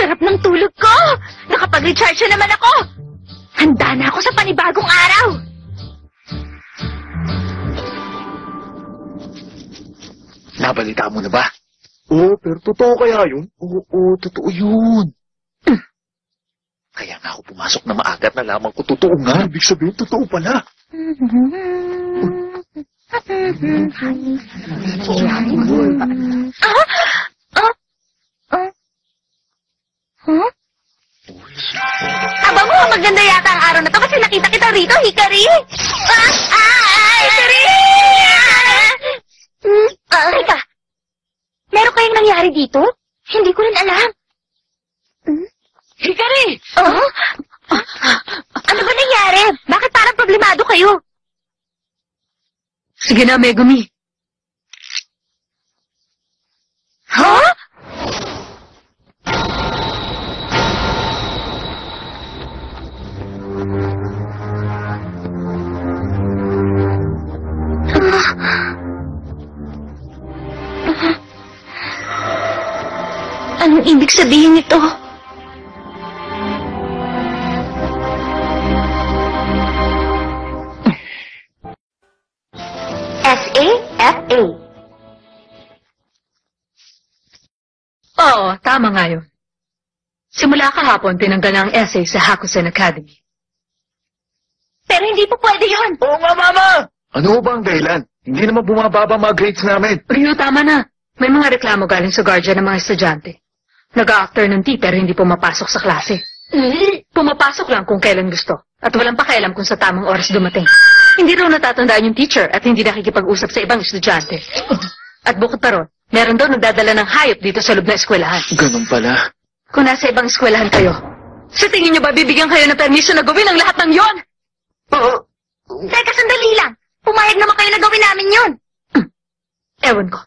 sarap ng tulog ko! Nakapag-recharge na naman ako! Handa na ako sa panibagong araw! Nabalita mo na ba? Oo, pero totoo kaya yun? Oo, totoo yun. Kaya nga ako pumasok na maaga at nalaman ko totoo nga. Ibig sabihin, totoo pala. Aba mo, maganda yata ang araw na to kasi nakita kita rito, Hikari! Hikari! Teka, meron kayong nangyari dito? Hindi ko rin alam. Hikari! Ano ba nangyari? Bakit parang problemado kayo? Sige na, Megumi. Huh? Anong ibig sabihin nito? S.A.F.A. Oo, tama nga yun. Simula kahapon, tinanggal na ang essay sa Hakusen Academy. Pero hindi po pwede yun. Oo nga, Mama! Ano ba ang dahilan? Hindi naman bumababa mga grades namin. Rio, tama na. May mga reklamo galing sa guardian ng mga estudyante. Nag-a-afternoon tea pero hindi pumapasok sa klase. Pumapasok lang kung kailan gusto. At walang pakialam kung sa tamang oras dumating. Hindi raw natatandaan yung teacher at hindi nakikipag-usap sa ibang estudyante. At bukod pa ron, meron daw nagdadala ng hayop dito sa loob na eskwelahan. Ganun pala. Kung nasa ibang eskwelahan kayo, sa tingin nyo ba bibigyan kayo ng permiso na gawin ang lahat ng yon? Teka, sandali lang. Pumayag naman kayo na gawin namin yun. Ewan ko.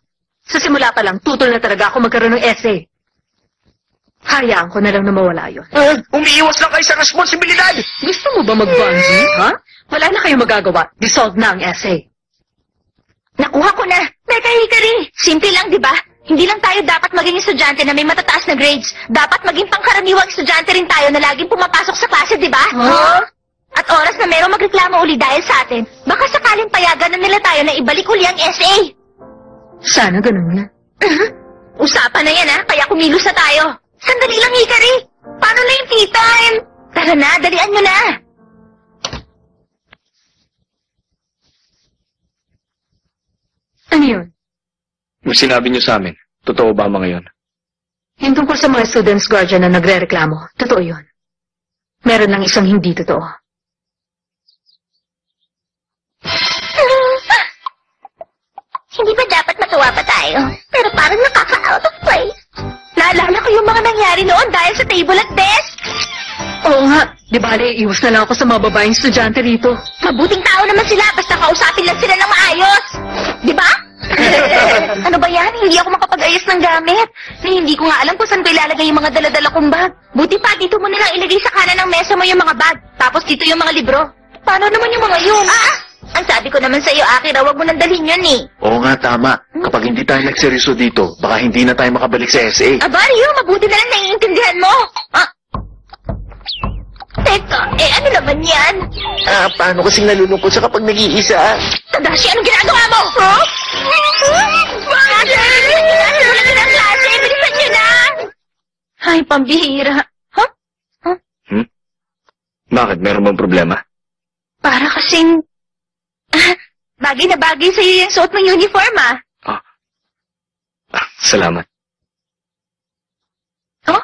Sa simula pa lang, tutol na talaga ako magkaroon ng essay. Hayaan ko na lang na mawala yun. Umiiwas lang kayo sa responsibilidad! Gusto mo ba mag-bungee, ha? Wala na kayong magagawa. Dissolve na ang essay. Nakuha ko na. Teka, Hikari. Simple lang, di ba? Hindi lang tayo dapat maging estudyante na may matataas na grades. Dapat maging pangkaraniwang estudyante rin tayo na laging pumapasok sa klase, di ba? Huh? At oras na merong magreklamo uli dahil sa atin, baka sakaling payagan na nila tayo na ibalik uli ang essay. Sana ganun nga. Usapan na yan, ha? Kaya kumilos na tayo. Sandali lang, Hikari. Paano na yung tea time? Tara na, dalian mo na. Ano yun? Yung sinabi niyo sa amin, totoo ba mga yun? Yung tungkol sa mga students guardian na nagre-reklamo, totoo yun. Meron lang isang hindi totoo. Hindi ba dapat matuwa pa tayo? Pero parang nakaka-out of place. Naalala ko yung mga nangyari noon dahil sa table at desk. Oo nga. Di bale, iwas na lang ako sa mga babaeng estudyante rito. Mabuting tao naman sila basta kausapin lang sila ng maayos. Di ba? Ano ba yan? Hindi ako makapag-ayos ng gamit. Na hindi ko nga alam kung saan ko ilalagay yung mga dala-dala kong bag. Buti pa, dito mo nilang ilagay sa kanan ng mesa mo yung mga bag. Tapos dito yung mga libro. Paano naman yung mga yun? Ang sabi ko naman sa iyo, Akira, wag mo nang dalhin yun eh. Oo nga, tama. Kapag hindi tayo nagseryoso dito, baka hindi na tayo makabalik sa SA. Aba, Rio, mabuti na lang naiintindihan mo. Teka, ano naman yan? Paano kasing nalulungkot sa kapag nag-iisa? Tadashi, anong ginagawa mo? Huh? Bakit? Wala na ng klase, bilisan nyo na! Ay, pambihira. Huh? Bakit? Meron bang problema? Para kasing... bagay na bagay sa'yo yung suot ng uniform, Salamat. Oh?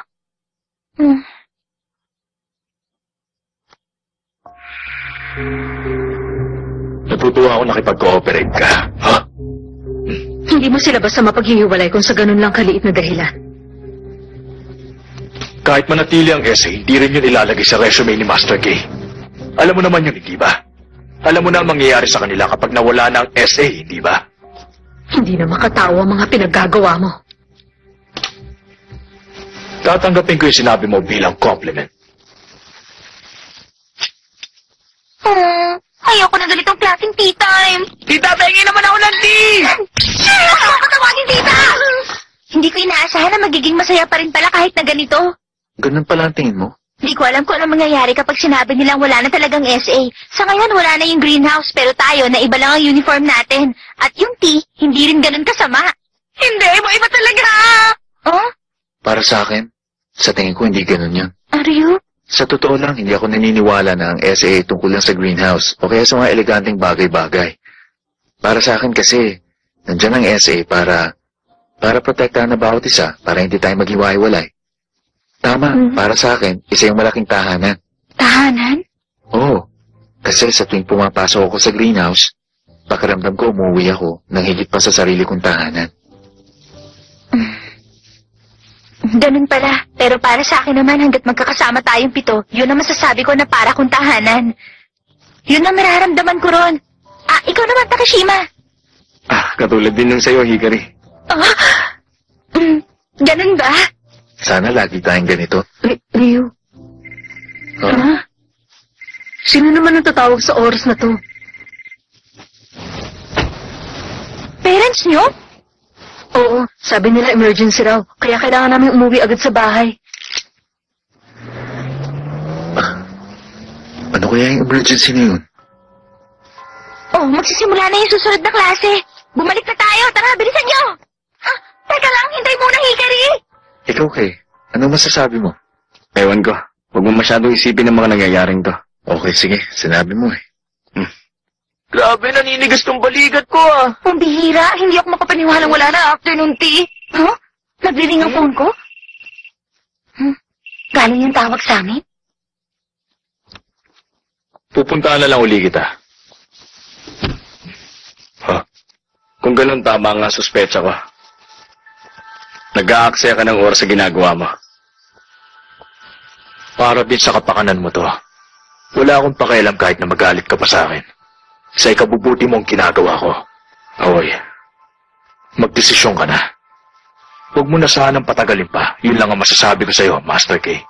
Natutuwa ako nakipag-cooperate ka. Hindi mo sila basta mapaghihiwalay kung sa ganun lang kaliit na dahilan. Kahit manatili ang essay, hindi rin yun ilalagay sa resume ni Master K. Alam mo naman yun, hindi ba? Alam mo na ang mangyayari sa kanila kapag nawala na ang essay, hindi ba? Hindi na makatawa ang mga pinaggagawa mo. Tatanggapin ko yung sinabi mo bilang compliment. Ayoko na ganitong klaseng tea time. Tita, pengi naman ako ng tea! Ayaw ko tawagin, tita! Hindi ko inaasahan na magiging masaya pa rin pala kahit na ganito. Ganun pala ang tingin mo? Hindi ko alam kung ano mangyayari kapag sinabi nilang wala na talagang SA. Sa ngayon, wala na yung greenhouse, pero tayo, na iba lang ang uniform natin. At yung T, hindi rin ganun kasama. Hindi, iba talaga! Oh? Para sa akin, sa tingin ko hindi ganun yan. Are you? Sa totoo lang, hindi ako naniniwala na ang SA tungkol lang sa greenhouse o kaya sa mga eleganteng bagay-bagay. Para sa akin kasi, nandiyan ang SA para protektahan na bawat isa, para hindi tayo maghiwa-hiwalay. Tama, para sa akin, isa yung malaking tahanan. Tahanan? Oo, kasi sa tuwing pumapasok ako sa greenhouse, pakiramdam ko umuwi ako nang higit pa sa sarili kong tahanan. Ganun pala. Pero para sa akin naman, hanggat magkakasama tayong 7, yun ang masasabi ko na para kong tahanan. Yun ang mararamdaman ko ron. Ah, ikaw naman, Takashima. Katulad din ng sa'yo, Hikari. Ganun ba? Sana lagi tayong ganito. Ryu, Huh? sino naman ang tatawag sa oras na to? Parents nyo? Oo, sabi nila emergency raw, kaya kailangan namin umuwi agad sa bahay. Ano kaya yung emergency na yun? Oh, magsisimula na yung susunod na klase. Bumalik na tayo. Tara, bilisan nyo. Teka lang, hintay muna, Hikari. Ikaw, Kay, ano masasabi mo? Ewan ko. Huwag mo masyadong isipin ang mga nangyayaring to. Okay, sige, sinabi mo eh. Grabe, naninigas tong balikat ko Ang bihira, hindi ako makapaniwalang wala na afternoon tea. Huh? Nagriring ang phone ko? Galing yung tawag sa amin? Pupuntaan na lang uli kita. Kung ganun, tama nga suspecha ko. Nag-aaksaya ka ng oras sa ginagawa mo. Para din sa kapakanan mo to. Wala akong pakialam kahit na magalit ka pa sa akin. Sa ikabubuti mong ginagawa ko. Aoy, magdesisyon ka na. Huwag mo na sanang patagalin pa. Yun lang ang masasabi ko sa'yo, Master K.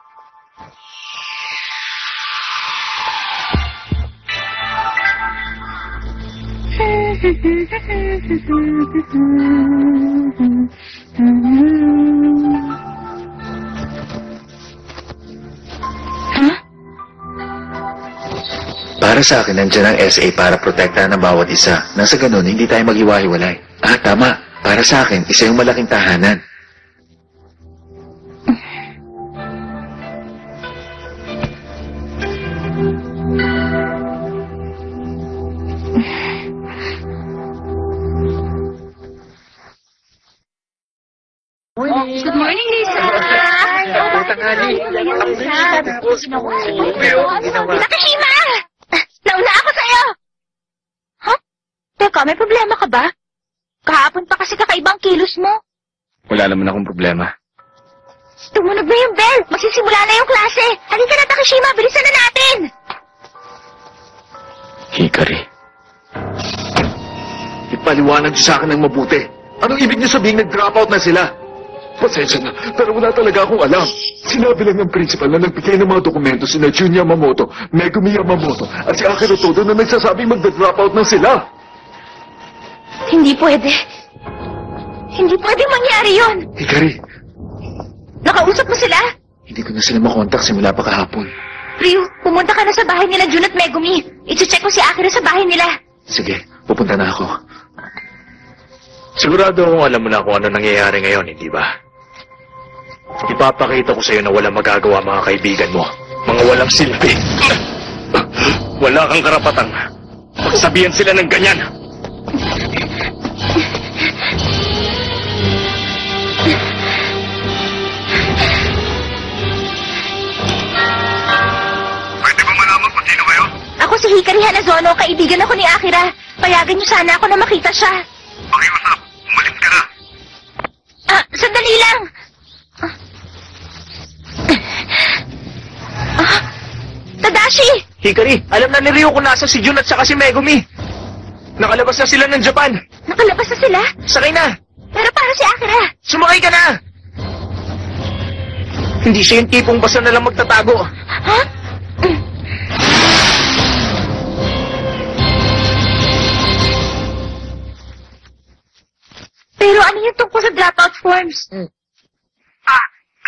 Para sa akin, nandiyan ang SA para protektahan ng bawat isa. Nang sa ganun, hindi tayo maghiwa-hiwalay. Tama. Para sa akin, isa yung malaking tahanan. Good morning, Lisa. Nakashima! Nauna ako sa'yo! Huh? Teka, may problema ka ba? Kahapon pa kasi kakaibang kilos mo. Wala naman akong problema. Tumunog na yung bell! Magsisimula na yung klase! Halika na, Takashima! Bilisan na natin! Hikari. Ipaliwanag niyo sa akin ng mabuti. Anong ibig niyo sabihin nag-drop out na sila? Pasensya na, pero wala talaga akong alam. Sinabi lang ng principal na nagbigay ng mga dokumento sina Jun Yamamoto, Megumi Yamamoto, at si Akira Todo na nagsasabing magda-drop out na sila. Hindi pwede. Hindi pwede mangyari yun! Hikari, Nakausap mo sila? hindi ko na sila makontak simula pa kahapon. Ryu, pumunta ka na sa bahay nila Jun at Megumi. I-check ko si Akira sa bahay nila. Sige, pupunta na ako. Sigurado akong alam mo na kung ano nangyayari ngayon, hindi ba? Ipapakita ko sa'yo na walang magagawa mga kaibigan mo. Mga walang silbi. Wala kang karapatang magsabihan sila ng ganyan. Pwede ba malaman kung sino kayo? Ako si Hikari Hanazono, kaibigan ako ni Akira. Payagan niyo sana ako na makita siya. Pakiusap, umalis ka na. Sandali lang. Tadashi! Hikari, alam na ni Ryo kung nasa si Jun at saka si Megumi. Nakalabas na sila ng Japan. Nakalabas na sila? Sakay na. Pero para si Akira. Sumakay ka na. Hindi siya yung tipong basta na lang magtatago. Ha? Pero ano yung tungkol sa dropout forms?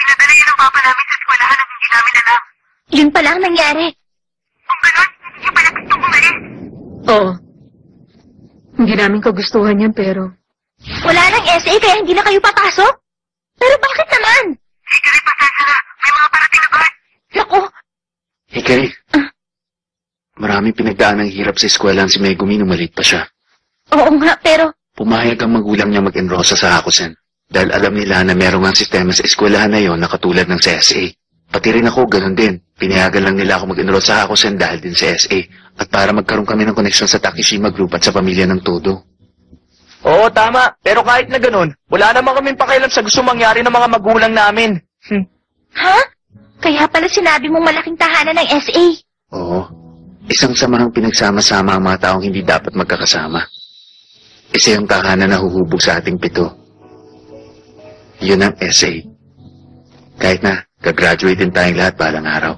Pinadala yun ng papa namin sa eskwelahan namin alam. Yun pala ang nangyari. Kung gano'n, hindi pala gusto umalis. Oo. Hindi namin kagustuhan yan, pero... Wala nang SA kaya hindi na kayo papasok? Pero bakit naman? Hikari, pasensya na. May mga parating na guard. Naku, Hikari, maraming pinagdaan ng hirap sa eskwelahan si Megumi nung maliit pa siya. oo nga, pero... Pumayag ang magulang niya mag-enrosa sa Hakusen dahil alam nila na merong ang sistema sa eskwelahan na yon na katulad ng sa SA. Pati rin ako, ganun din. Pinayagan lang nila ako mag-enroll sa Hakusen dahil din sa SA at para magkaroon kami ng koneksyon sa Takeshima Group at sa pamilya ng Todo. Oo, tama. Pero kahit na ganun, wala naman kaming pakialam sa gusto mangyari ng mga magulang namin. Ha? Kaya pala sinabi mong malaking tahanan ng SA. Oo, isang samahang pinagsama-sama ang mga taong hindi dapat magkakasama. Isa yung tahanan na huhubog sa ating 7. Yun ang SA. Kahit na, gagraduate din tayong lahat balang araw.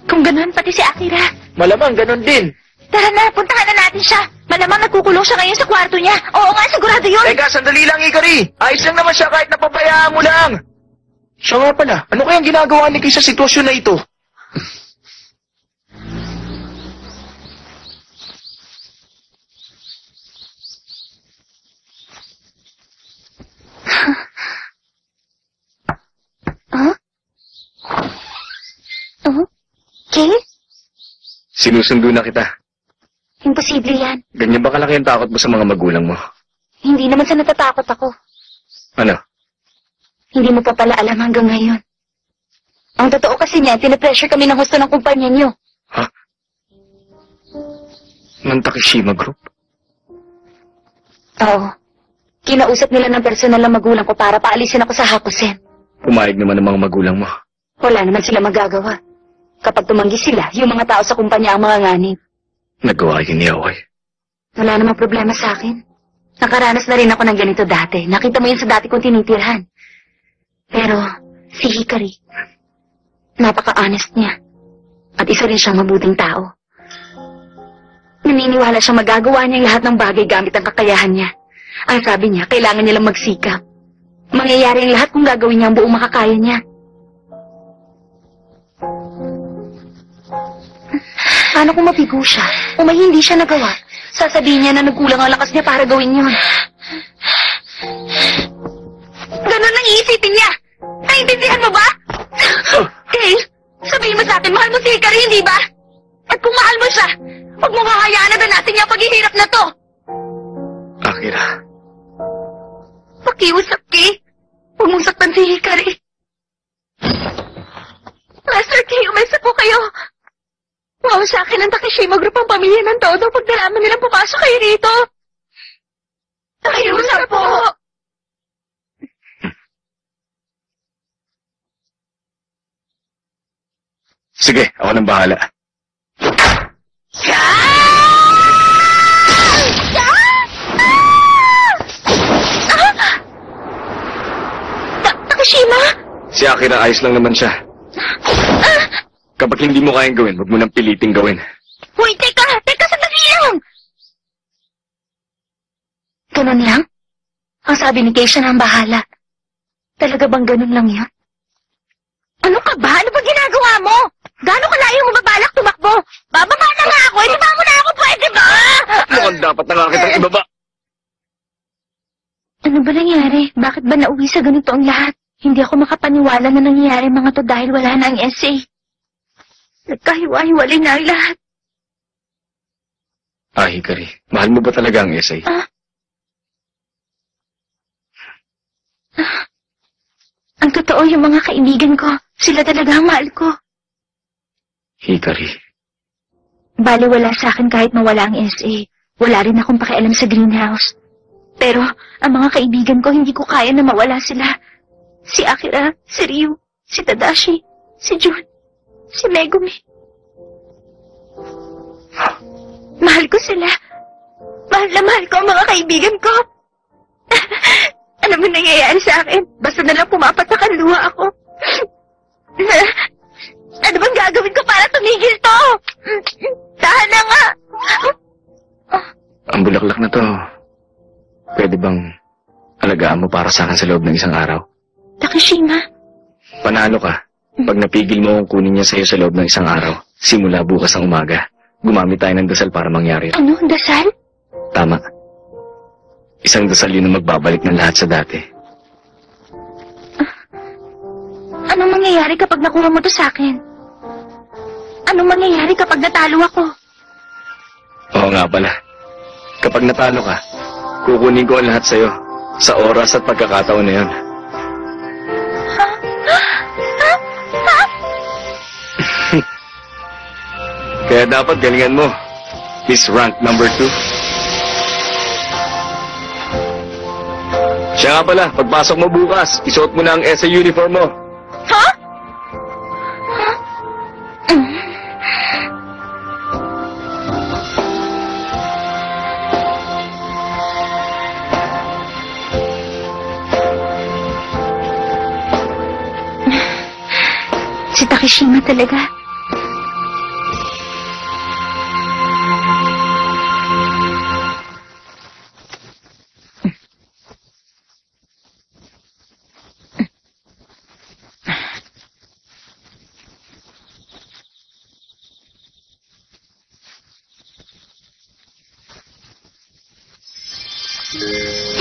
Kung ganoon, pati si Akira. Malamang ganun din. Tara na, puntahan na natin siya. Malamang nagkukulong siya ngayon sa kwarto niya. Oo nga, sigurado yun. Teka, sandali lang, Hikari. Ayos lang naman siya kahit napabayaan mo lang. Siya nga pala, ano kayang ginagawa ni Kay sa sitwasyon na ito? Huh? Oh? Kay? Sinusundo na kita. Imposible yan. Ganyan ba kalaki ang takot mo sa mga magulang mo? Hindi naman sa natatakot ako. Ano? Hindi mo pa pala alam hanggang ngayon. Ang totoo kasi niya, tinipressure kami ng gusto ng kumpanya niyo. Ha? Ng Takeshima Group? Oo. Kinausap nila ng personal na magulang ko para paalisin ako sa Hakusen. Pumayag naman ng mga magulang mo. Wala naman sila magagawa. Kapag tumanggi sila, yung mga tao sa kumpanya ang mga nganib. Nagawa yun ni Aoy. Wala namang problema sa akin. Nakaranas na rin ako ng ganito dati. Nakita mo yun sa dati kong tinitirhan. Pero, si Hikari, napaka-honest niya. At isa rin siyang mabuting tao. Naniniwala siyang magagawa niya lahat ng bagay gamit ang kakayahan niya. Ang sabi niya, kailangan niya lang magsikap. Mangyayari ang lahat kung gagawin niya ang buong makakaya niya. Paano kung mabigo siya? O may hindi siya nagawa? Sasabihin niya na nagkulang ang lakas niya para gawin yun. Ganon ang iisipin niya. Naintindihan mo ba? Kay, sabihin mo sa akin, mahal mo si Hikari, hindi ba? At kung mahal mo siya, huwag mo kakayaan na natin niya ang paghihirap na to. Akira. Pakiusap, Kay. Huwag mong saktan si Hikari. Master Kay, umaysa po kayo. Wow, sa akin ang Takeshima Group ang pamilya ng Todo pag nalaman nilang pumasok kayo rito. Pakiusap po. Sige, ako nang bahala. Takeshima? Si Akira, ayos lang naman siya. Kapag hindi mo kayang gawin, huwag mo nang piliting gawin. Hoy, teka! Teka, sandali lang! Ganun lang? Ang sabi ni Kay, siya na ang bahala. Talaga bang ganun lang yun? Ano ka ba? Ano ba ginagawa mo? Gano'ng kalayo mo babalak tumakbo? Bababa na nga ako! Ibaba mo na ako, pwede ba? Mukhang dapat na nga kitang ibaba. Ano ba nangyari? Bakit ba nauwi sa ganito ang lahat? Hindi ako makapaniwala na nangyayari mga to dahil wala na ang SA. Nagkahiwa-hiwalay na ang lahat. Ah, Hikari, mahal mo ba talaga ang essay? Ang totoo, yung mga kaibigan ko, sila talaga ang mahal ko. Hikari. Bali, wala sa akin kahit mawala ang SA. Wala rin akong pakialam sa greenhouse. Pero, ang mga kaibigan ko, hindi ko kaya na mawala sila. Si Akira, si Ryu, si Tadashi, si Jun, si Megumi. Mahal ko sila. Mahal na mahal ko ang mga kaibigan ko. Alam mo nangyayari sa akin? Basta na lang pumapatak ang luha ako. Ano bang gagawin ko para tumigil to? Tahan na nga. Ang bulaklak na to, pwede bang alagaan mo para sa akin sa loob ng isang araw? Takeshima, Panalo ka. Pag napigil mo kung kunin niya sa'yo sa loob ng isang araw, simula bukas ng umaga, gumamit tayo ng dasal para mangyari yun. Ano? Dasal? Tama. Isang dasal yun na magbabalik ng lahat sa dati. Anong mangyayari kapag nakuha mo to sa akin? Anong mangyayari kapag natalo ako? Oo nga pala. Kapag natalo ka, kukunin ko ang lahat sa'yo sa oras at pagkakataon na yun. Kaya dapat galingan mo. Miss Rank number 2. Siya nga pala, pagpasok mo bukas, isuot mo na ang SA uniform mo. Ha? Si Takeshima talaga.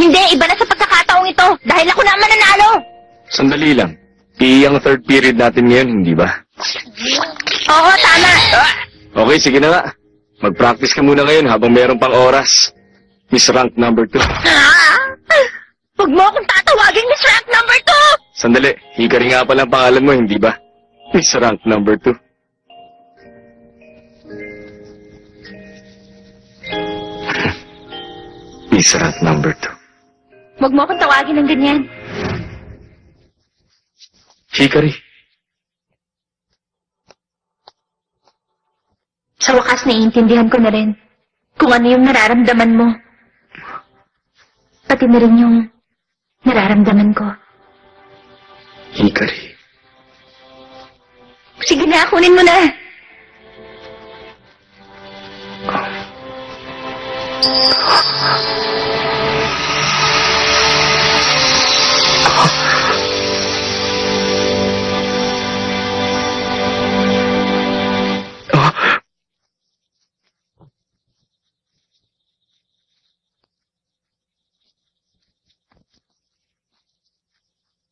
Hindi, iba na sa pagkakataong ito. Dahil ako na ang mananalo. Sandali lang. PE ang third period natin ngayon, hindi ba? Oo, tama. Okay, sige na nga. Mag-practice ka muna ngayon habang meron pang oras. Miss Rank number 2. Huwag mo akong tatawagin Miss Rank number 2. Sandali, Hikari nga pala ang pangalan mo, hindi ba? Miss Rank number 2. Miss Rank number 2. Huwag mo akong tawagin ng ganyan. Hikari. Sa wakas, naiintindihan ko na rin kung ano yung nararamdaman mo. Pati na rin yung nararamdaman ko. Hikari. Sige na, kunin mo na.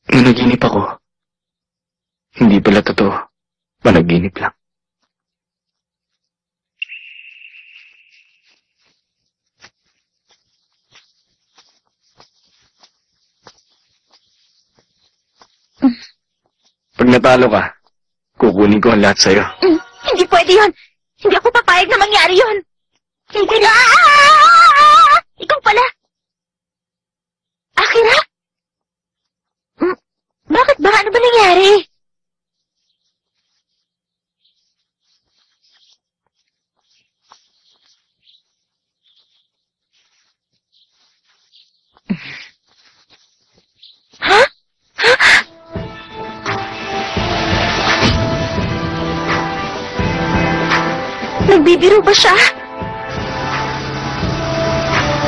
Nanaginip ako. Hindi pala totoo. Panaginip lang. Pag natalo ka, kukunin ko ang lahat sa'yo. Hindi pwede yun. Hindi ako papayag na mangyari yun. Hindi na. Ikaw pala. Akira? Bakit ba? Ano ba nangyari? Ha? Nagbibiro ba siya?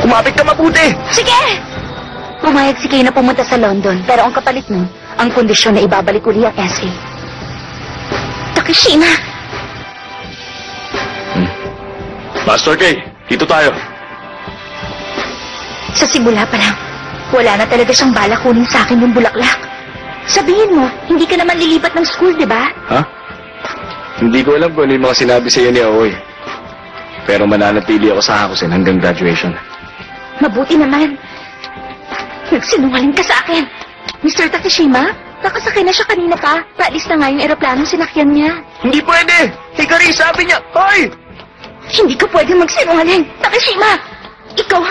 Kumapit ka mabuti! Sige! Pumayag si Kay na pumunta sa London, pero ang kapalit nun, ang kondisyon na ibabalik uli ang SA. Takeshima! Master K, dito tayo. Sa simula pa lang, wala na talaga siyang bala kunin sa akin yung bulaklak. Sabihin mo, hindi ka naman lilipat ng school, di ba? Ha? Hindi ko alam kung ano yung mga sinabi sa iyo ni Aoy. Pero mananatili ako sa Hakusen hanggang graduation. Mabuti naman. Nagsinungaling ka sa akin. Mr. Takeshima, nakasakay na siya kanina pa. Paalis na nga yung eroplanong sinakyan niya. Hindi pwede! Hikari, sabi niya! Hoy! Hindi ka pwede magsinungaling. Takeshima! Ikaw...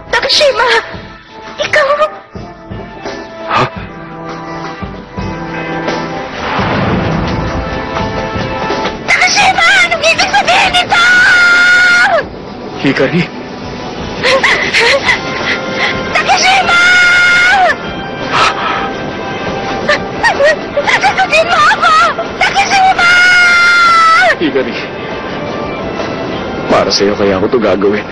Takeshima! Ikaw... Ha? Takeshima! Anong ibig sabihin nito? Hikari? Takeshima! Sasagutin mo ako! Takeshima! Hikari. Para sa'yo kaya ako ito gagawin.